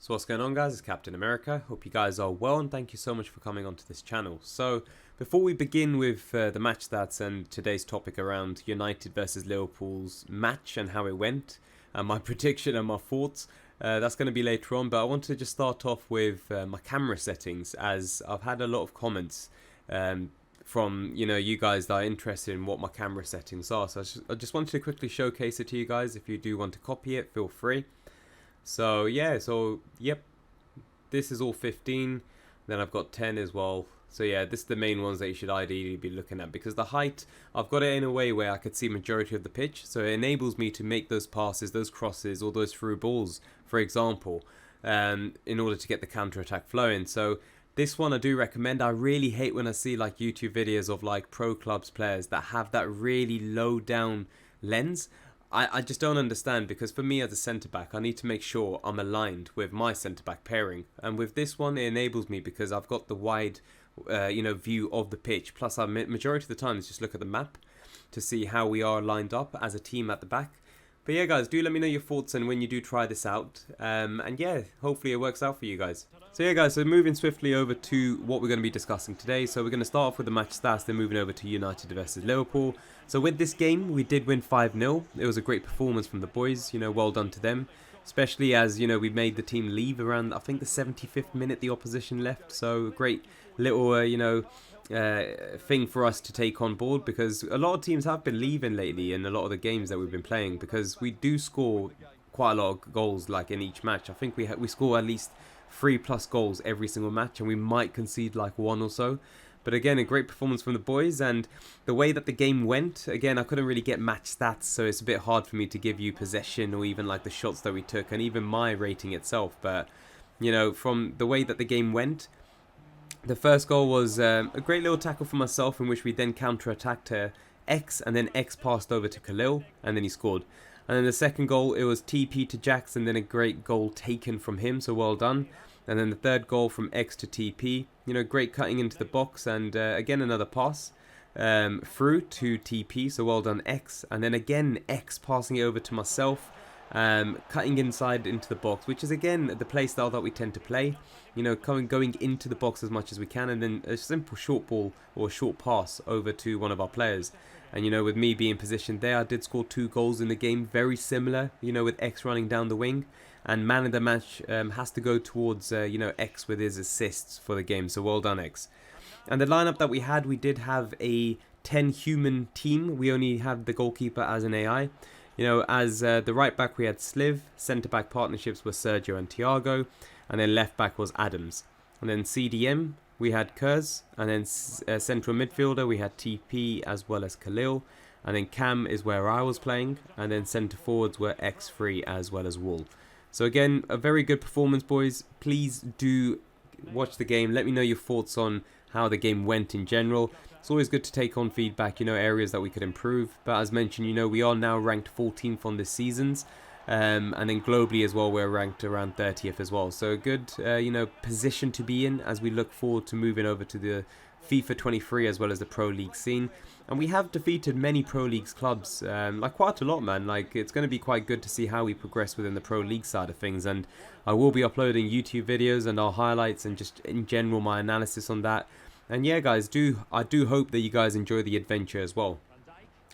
So what's going on, guys? It's Captain America. Hope you guys are well, and thank you so much for coming onto this channel. So before we begin with the match stats and today's topic around United versus Liverpool's match and how it went, and my prediction and my thoughts, that's going to be later on. But I want to just start off with my camera settings, as I've had a lot of comments from you guys that are interested in what my camera settings are. So I just wanted to quickly showcase it to you guys. If you do want to copy it, feel free. So yeah, yep, this is all 15, then I've got 10 as well. So yeah, this is the main ones that you should ideally be looking at, because the height, I've got it in a way where I could see majority of the pitch, so it enables me to make those passes, those crosses, or those through balls, for example, in order to get the counter-attack flowing. So this one I do recommend. I really hate when I see like YouTube videos of like pro clubs players that have that really low down lens. I just don't understand, because for me as a centre-back, I need to make sure I'm aligned with my centre-back pairing. And with this one, it enables me because I've got the wide, view of the pitch. Plus, I majority of the time just look at the map to see how we are lined up as a team at the back. But yeah, guys, do let me know your thoughts and when you do try this out. And yeah, hopefully it works out for you guys. So yeah, guys, so moving swiftly over to what we're going to be discussing today. So we're going to start off with the match stats, then moving over to United versus Liverpool. So with this game, we did win 5-0. It was a great performance from the boys. Well done to them. Especially as, we made the team leave around, I think, the 75th minute the opposition left. So a great little, thing for us to take on board, because a lot of teams have been leaving lately in a lot of the games that we've been playing, because we do score quite a lot of goals like in each match. I think we score at least 3+ goals every single match, and we might concede like 1 or so. But again, a great performance from the boys, and the way that the game went, again, I couldn't really get match stats, so it's a bit hard for me to give you possession or even like the shots that we took and even my rating itself. But from the way that the game went, the first goal was a great little tackle for myself, in which we then counter-attacked X, and then X passed over to Khalil, and then he scored. And then the second goal, it was TP to Jackson, then a great goal taken from him, so well done. And then the third goal from X to TP, great cutting into the box, and again another pass through to TP, so well done X. And then again X passing it over to myself, cutting inside into the box, which is again the play style that we tend to play. Going into the box as much as we can, and then a simple short ball or a short pass over to one of our players. And with me being positioned there, I did score 2 goals in the game, very similar, with X running down the wing. And man of the match has to go towards, X with his assists for the game. So well done, X. And the lineup that we had, we did have a 10 human team. We only had the goalkeeper as an AI. As the right back, we had Sliv. Centre back partnerships were Sergio and Thiago. And then left back was Adams. And then CDM, we had Kurz. And then central midfielder, we had TP as well as Khalil. And then Cam is where I was playing. And then centre forwards were X3 as well as Wool. So again, a very good performance, boys. Please do watch the game. Let me know your thoughts on how the game went in general. It's always good to take on feedback, areas that we could improve. But as mentioned, we are now ranked 14th on this season's. And then globally as well, we're ranked around 30th as well. So a good, position to be in as we look forward to moving over to the FIFA 23 as well as the Pro League scene. And we have defeated many Pro Leagues clubs, like quite a lot, man. Like, it's going to be quite good to see how we progress within the Pro League side of things. And I will be uploading YouTube videos and our highlights and just in general my analysis on that. And yeah, guys, I do hope that you guys enjoy the adventure as well.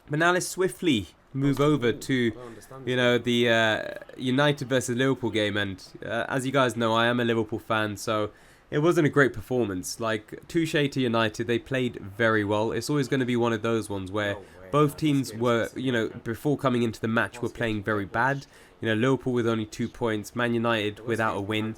But now let's swiftly move over to, the United versus Liverpool game. And as you guys know, I am a Liverpool fan, so it wasn't a great performance. Like, touche to United, they played very well. It's always going to be one of those ones where both teams were, before coming into the match, were playing very bad. Liverpool with only 2 points, Man United without a win.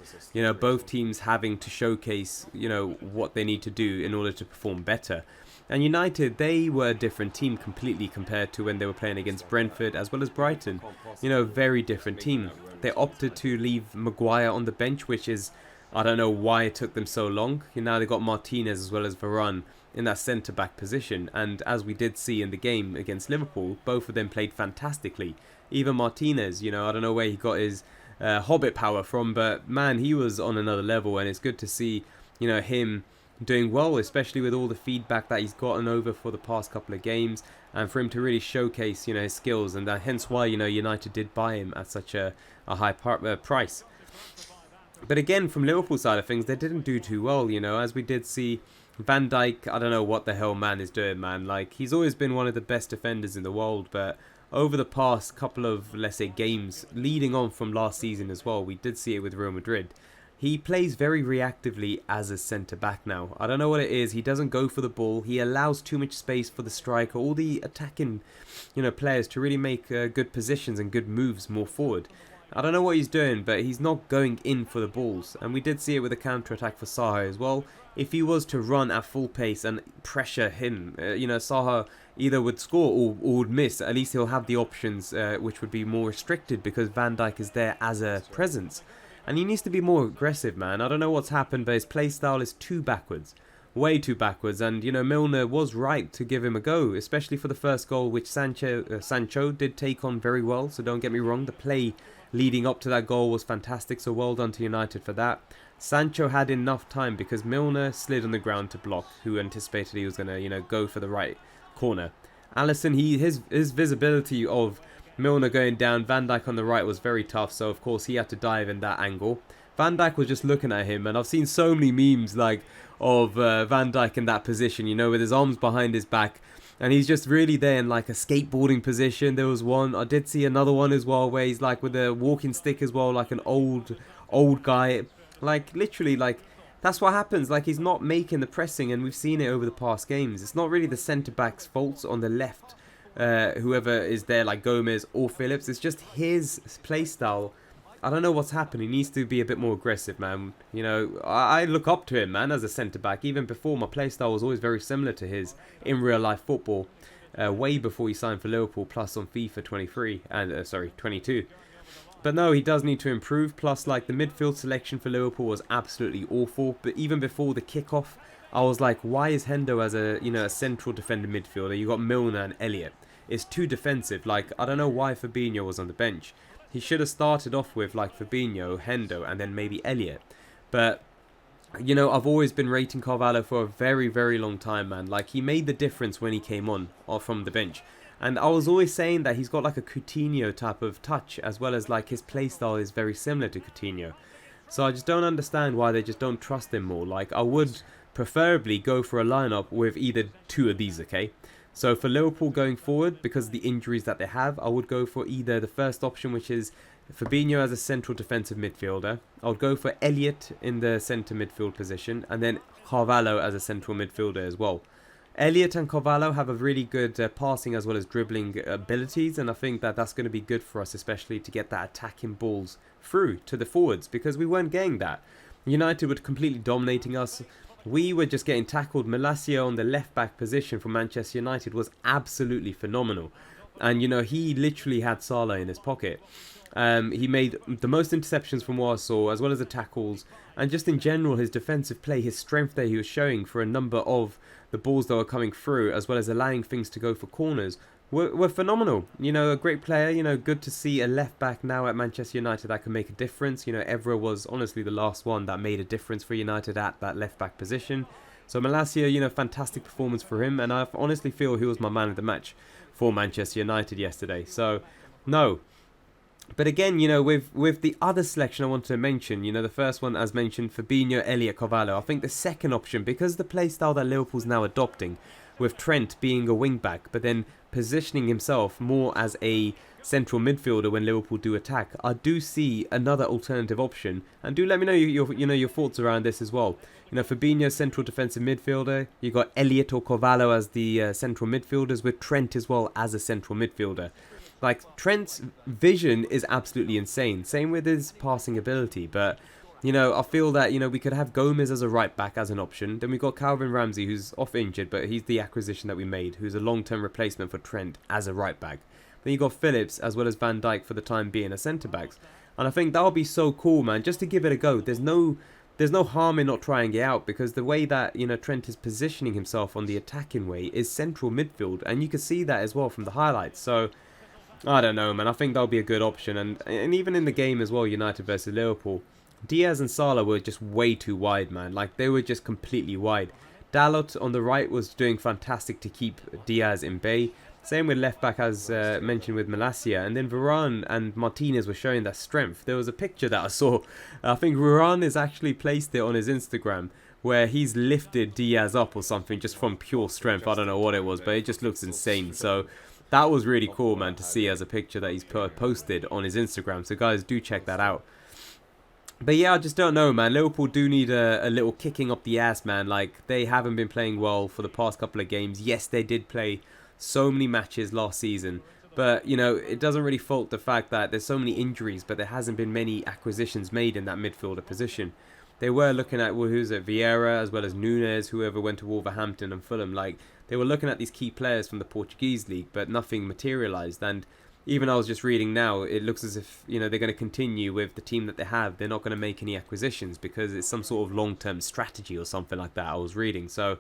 Both teams having to showcase, what they need to do in order to perform better. And United, they were a different team completely compared to when they were playing against Brentford as well as Brighton. Very different team. They opted to leave Maguire on the bench, which is, I don't know why it took them so long. Now they got Martinez as well as Varane in that centre-back position. And as we did see in the game against Liverpool, both of them played fantastically. Even Martinez, I don't know where he got his hobbit power from, but man, he was on another level. And it's good to see, him doing well, especially with all the feedback that he's gotten over for the past couple of games, and for him to really showcase, his skills. And hence why, United did buy him at such a high price. But again, from Liverpool's side of things, they didn't do too well, as we did see Van Dijk. I don't know what the hell man is doing, man. Like, he's always been one of the best defenders in the world, but over the past couple of, let's say, games, leading on from last season as well, we did see it with Real Madrid. He plays very reactively as a centre-back now. I don't know what it is. He doesn't go for the ball. He allows too much space for the striker, all the attacking, players to really make good positions and good moves more forward. I don't know what he's doing, but he's not going in for the balls. And we did see it with the counter-attack for Saha as well. If he was to run at full pace and pressure him, Saha either would score or would miss. At least he'll have the options, which would be more restricted because Van Dijk is there as a presence. And he needs to be more aggressive, man. I don't know what's happened, but his play style is too backwards. Way too backwards. And, Milner was right to give him a go, especially for the first goal, which Sancho did take on very well. So don't get me wrong, the play leading up to that goal was fantastic. So well done to United for that. Sancho had enough time because Milner slid on the ground to block, who anticipated he was going to, go for the right corner. Alisson, his visibility of Milner going down, Van Dijk on the right was very tough, so of course he had to dive in that angle. Van Dijk was just looking at him, and I've seen so many memes of Van Dijk in that position, with his arms behind his back, and he's just really there in like a skateboarding position. There was one, I did see another one as well, where he's like with a walking stick as well, like an old guy, like literally like. That's what happens, like he's not making the pressing, and we've seen it over the past games. It's not really the centre-back's faults on the left, whoever is there, like Gomez or Phillips. It's just his play style. I don't know what's happened. He needs to be a bit more aggressive, man. I look up to him, man, as a centre-back. Even before, my play style was always very similar to his in real-life football, way before he signed for Liverpool, plus on FIFA 23, and 22. But no, he does need to improve. Plus, like, the midfield selection for Liverpool was absolutely awful. But even before the kickoff, I was like, why is Hendo as a central defender midfielder? You got Milner and Elliott. It's too defensive. Like, I don't know why Fabinho was on the bench. He should have started off with like Fabinho, Hendo, and then maybe Elliott. But I've always been rating Carvalho for a very, very long time, man. Like, he made the difference when he came on or from the bench. And I was always saying that he's got like a Coutinho type of touch, as well as like his playstyle is very similar to Coutinho. So I just don't understand why they just don't trust him more. Like, I would preferably go for a lineup with either two of these, okay? So for Liverpool going forward, because of the injuries that they have, I would go for either the first option, which is Fabinho as a central defensive midfielder. I would go for Elliott in the centre midfield position, and then Carvalho as a central midfielder as well. Elliott and Carvalho have a really good passing as well as dribbling abilities, and I think that that's going to be good for us, especially to get that attacking balls through to the forwards, because we weren't getting that. United were completely dominating us. We were just getting tackled. Malacia on the left back position for Manchester United was absolutely phenomenal, and he literally had Salah in his pocket. He made the most interceptions from what I saw, as well as the tackles, and just in general his defensive play, his strength there he was showing for a number of the balls that were coming through, as well as allowing things to go for corners, were phenomenal. A great player. Good to see a left back now at Manchester United that can make a difference. Evra was honestly the last one that made a difference for United at that left back position. So Malacia, fantastic performance for him, and I honestly feel he was my man of the match for Manchester United yesterday. So no. But again, with the other selection I wanted to mention, the first one, as mentioned, Fabinho, Elliott, Carvalho. I think the second option, because the play style that Liverpool's now adopting, with Trent being a wing-back, but then positioning himself more as a central midfielder when Liverpool do attack, I do see another alternative option. And do let me know your thoughts around this as well. Fabinho, central defensive midfielder. You got Elliott or Carvalho as the central midfielders, with Trent as well as a central midfielder. Like, Trent's vision is absolutely insane. Same with his passing ability. But, I feel that, we could have Gomez as a right back as an option. Then we've got Calvin Ramsey, who's off injured, but he's the acquisition that we made, who's a long-term replacement for Trent as a right back. Then you got Phillips as well as Van Dijk for the time being as centre-backs. And I think that'll be so cool, man, just to give it a go. There's no harm in not trying it out, because the way that, Trent is positioning himself on the attacking way is central midfield. And you can see that as well from the highlights. So I don't know, man. I think that'll be a good option. And even in the game as well, United versus Liverpool, Diaz and Salah were just way too wide, man. Like, they were just completely wide. Dalot on the right was doing fantastic to keep Diaz in bay. Same with left back, as mentioned with Malacia. And then Varane and Martinez were showing that strength. There was a picture that I saw. I think Varane has actually placed it on his Instagram, where he's lifted Diaz up or something just from pure strength. I don't know what it was, but it just looks insane. So that was really cool, man, to see as a picture that he's posted on his Instagram. So guys, do check that out. But yeah, I just don't know, man. Liverpool do need a little kicking up the ass, man. Like, they haven't been playing well for the past couple of games. Yes, they did play so many matches last season. But, you know, it doesn't really fault the fact that there's so many injuries, but there hasn't been many acquisitions made in that midfielder position. They were looking at, well, who's it, Vieira, as well as Nunes, whoever went to Wolverhampton and Fulham. Like, they were looking at these key players from the Portuguese league, but nothing materialised. And even I was just reading now, it looks as if, you know, they're going to continue with the team that they have. They're not going to make any acquisitions because it's some sort of long-term strategy or something like that I was reading. So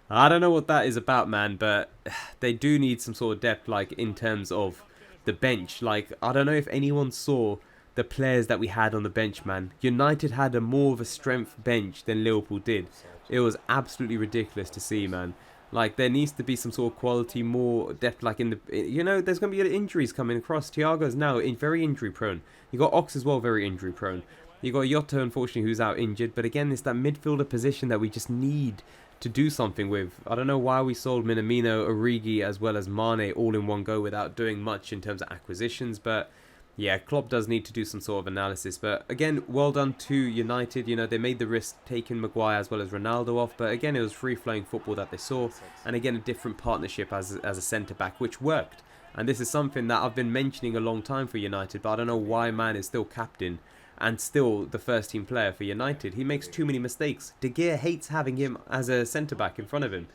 I don't know what that is about, man, but they do need some sort of depth, like, in terms of the bench. Like, I don't know if anyone saw the players that we had on the bench, man. United had a more of a strength bench than Liverpool did. It was absolutely ridiculous to see, man. Like, there needs to be some sort of quality, more depth, like in the, you know, there's going to be injuries coming across. Thiago's now very injury prone. You got Ox as well, very injury prone. You got Jota, unfortunately, who's out injured. But again, it's that midfielder position that we just need to do something with. I don't know why we sold Minamino, Origi, as well as Mane all in one go without doing much in terms of acquisitions. But yeah, Klopp does need to do some sort of analysis. But again, well done to United. You know, they made the risk taking Maguire as well as Ronaldo off. But again, it was free-flowing football that they saw. And again, a different partnership as a centre-back, which worked. And this is something that I've been mentioning a long time for United. But I don't know why Man is still captain and still the first-team player for United. He makes too many mistakes. De Gea hates having him as a centre-back in front of him.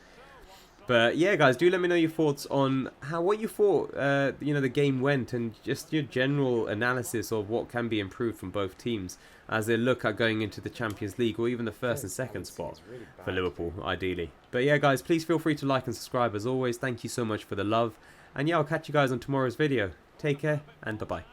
But yeah, guys, do let me know your thoughts on what you thought, you know, the game went, and just your general analysis of what can be improved from both teams as they look at going into the Champions League or even the first and second spot for Liverpool, ideally. But yeah, guys, please feel free to like and subscribe as always. Thank you so much for the love. And yeah, I'll catch you guys on tomorrow's video. Take care and bye-bye.